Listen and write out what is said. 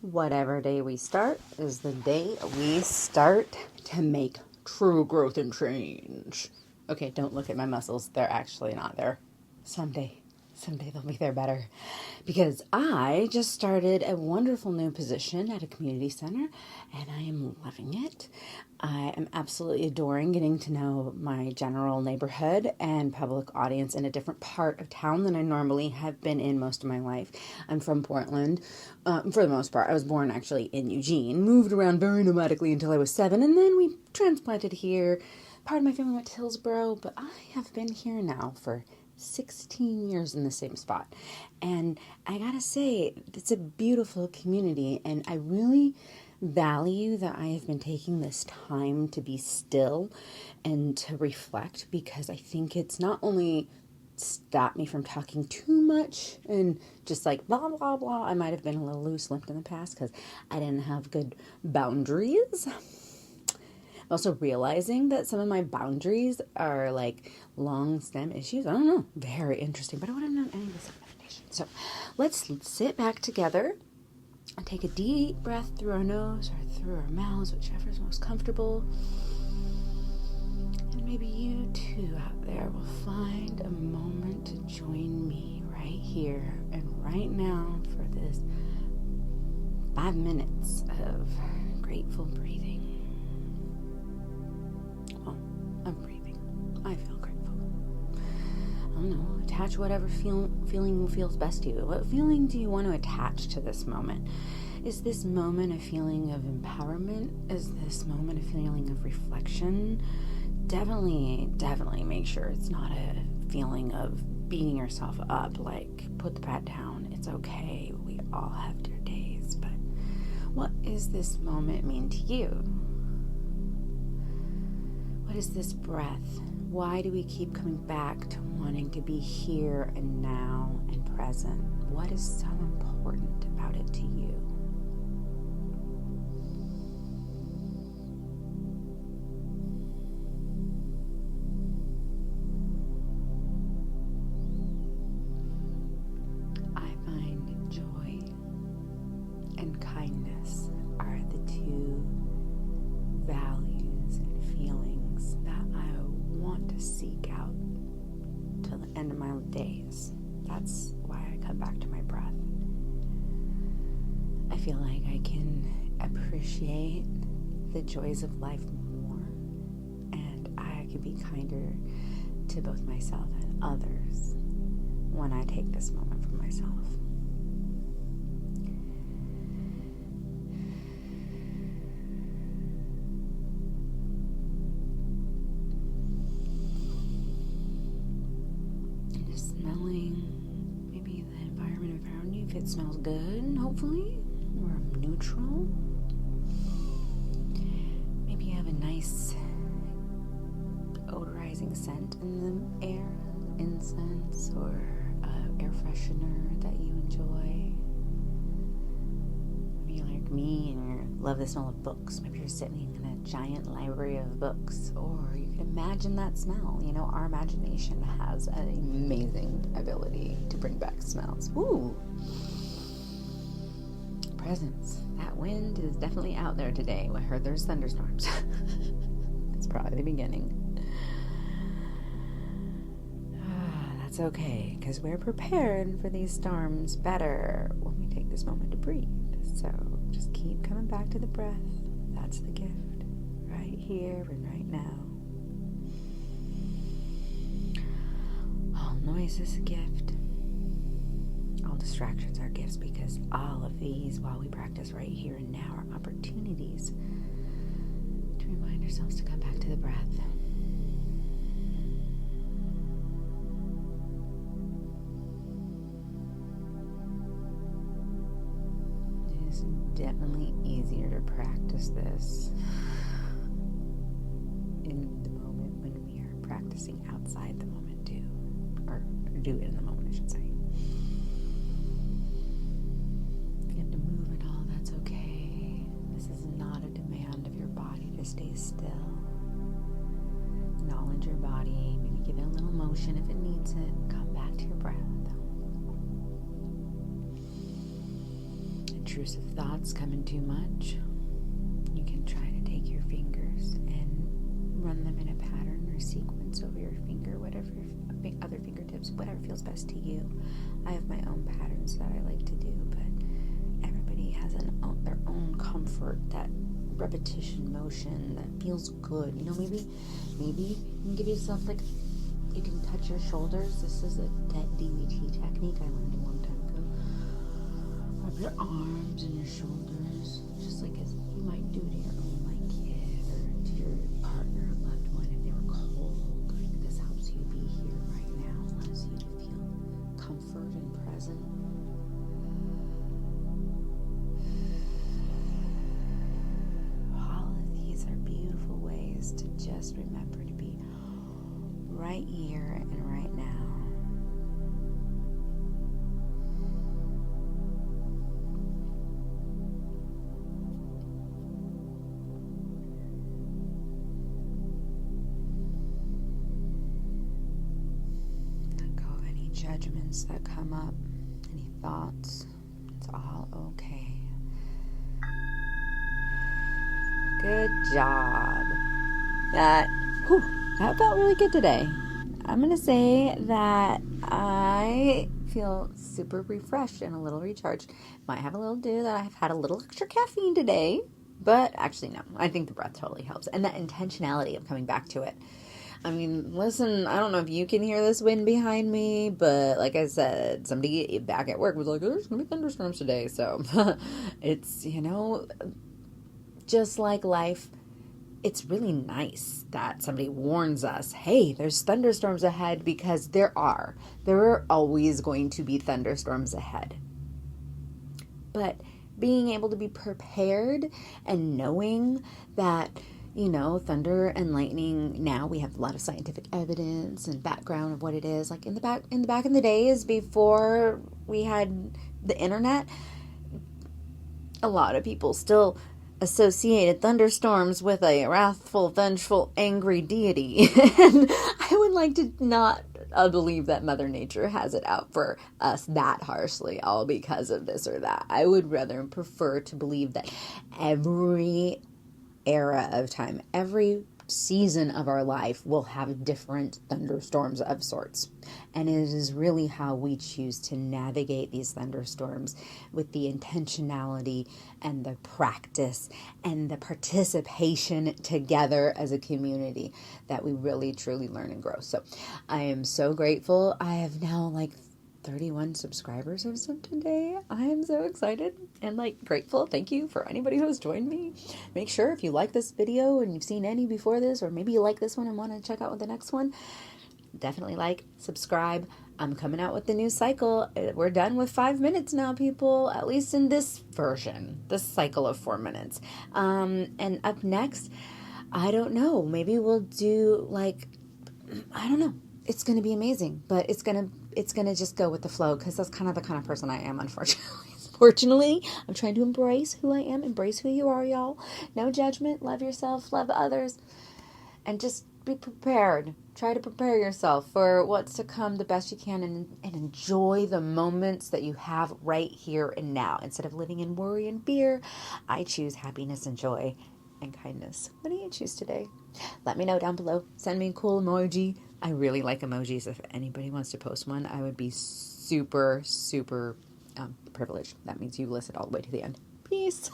Whatever day we start is the day we start to make true growth and change. Okay, don't look at my muscles. They're actually not there. Someday they'll be there better. Because I just started a wonderful new position at a community center and I am loving it. I am absolutely adoring getting to know my general neighborhood and public audience in a different part of town than I normally have been in most of my life. I'm from Portland. For the most part, I was born actually in Eugene, moved around very nomadically until I was 7, and then we transplanted here. Part of my family went to Hillsboro, but I have been here now for 16 years in the same spot. And I gotta say, it's a beautiful community, and I really value that I have been taking this time to be still and to reflect, because I think it's not only stopped me from talking too much and just like blah, blah, blah. I might have been a little loose-lipped in the past because I didn't have good boundaries. Also realizing that some of my boundaries are like long stem issues. I don't know. Very interesting. But I would have known any of this in meditation. So let's sit back together and take a deep breath through our nose or through our mouths, whichever is most comfortable. And maybe you too out there will find a moment to join me right here and right now for this 5 minutes of grateful breathing. I'm breathing. I feel grateful. I don't know. Attach whatever feeling feels best to you. What feeling do you want to attach to this moment? Is this moment a feeling of empowerment? Is this moment a feeling of reflection? Definitely make sure it's not a feeling of beating yourself up. Like, put the pat down. It's okay. We all have their days. But what does this moment mean to you? What is this breath? Why do we keep coming back to wanting to be here and now and present? What is so important about it to you? I find joy and kindness are the two values and feelings that I want to seek out till the end of my days. That's why I come back to my breath. I feel like I can appreciate the joys of life more, and I can be kinder to both myself and others when I take this moment for myself. Smelling maybe the environment around you, if it smells good, hopefully, or neutral. Maybe you have a nice odorizing scent in the air, incense or air freshener that you enjoy. Maybe you're like me and you love the smell of books. Maybe you're sitting in a giant library of books, or you can imagine that smell. You know, our imagination has an amazing ability to bring back smells. Ooh. Presence. That wind is definitely out there today. I heard there's thunderstorms. It's probably the beginning. That's okay, because we're prepared for these storms better when we take this moment to breathe. So just keep coming back to the breath. That's the gift. Right here and right now. All noise is a gift. All distractions are gifts, because all of these, while we practice right here and now, are opportunities to remind ourselves to come back to the breath. It is definitely easier to practice this in the moment when we are practicing outside the moment too, or do it in the moment, I should say. If you have to move at all, that's okay. This is not a demand of your body to stay still. Acknowledge your body, maybe give it a little motion if it needs it. Come back to your breath. And intrusive thoughts come in too much, you can try to take your fingers and run them in a pattern or sequence over your finger, whatever other fingertips, whatever feels best to you. I have my own patterns that I like to do, but everybody has their own comfort, that repetition motion that feels good. Maybe you can give yourself, like, you can touch your shoulders. This is a DBT technique I learned a long time ago. Rub your arms and your shoulders, just like as you might do to your own, like, kid or to your partner or loved one if they were cold. Like, this helps you be here right now, allows you to feel comfort and present. All of these are beautiful ways to just remember to be right here and right now. Let go of any judgments that come up, any thoughts. It's all okay. Good job. That felt really good today. I'm going to say that I feel super refreshed and a little recharged. Might have a little do that I've had a little extra caffeine today, but actually no. I think the breath totally helps. And that intentionality of coming back to it. I mean, listen, I don't know if you can hear this wind behind me, but like I said, somebody back at work was like, there's going to be thunderstorms today. So it's, just like life, it's really nice that somebody warns us, hey, there's thunderstorms ahead, because there are always going to be thunderstorms ahead. But being able to be prepared and knowing that, thunder and lightning, now we have a lot of scientific evidence and background of what it is. Like in the back in the days before we had the internet, a lot of people still associated thunderstorms with a wrathful, vengeful, angry deity. And I would like to not believe that Mother Nature has it out for us that harshly, all because of this or that. I would rather prefer to believe that every era of time, every season of our life will have different thunderstorms of sorts. And it is really how we choose to navigate these thunderstorms, with the intentionality and the practice and the participation together as a community, that we really truly learn and grow. So I am so grateful. I have now 31 subscribers or something today. I am so excited and grateful. Thank you for anybody who has joined me. Make sure if you like this video and you've seen any before this, or maybe you like this one and want to check out the next one, definitely subscribe. I'm coming out with the new cycle. We're done with 5 minutes now, people, at least in this version, this cycle of 4 minutes. And up next, I don't know, maybe we'll do I don't know. It's going to be amazing, but it's going to just go with the flow, because that's kind of person I am, unfortunately. Fortunately, I'm trying to embrace who I am, embrace who you are, y'all. No judgment. Love yourself, love others, and just be prepared. Try to prepare yourself for what's to come the best you can, and enjoy the moments that you have right here and now. Instead of living in worry and fear, I choose happiness and joy and kindness. What do you choose today? Let me know down below. Send me a cool emoji. I really like emojis. If anybody wants to post one, I would be super, super privileged. That means you listen all the way to the end. Peace.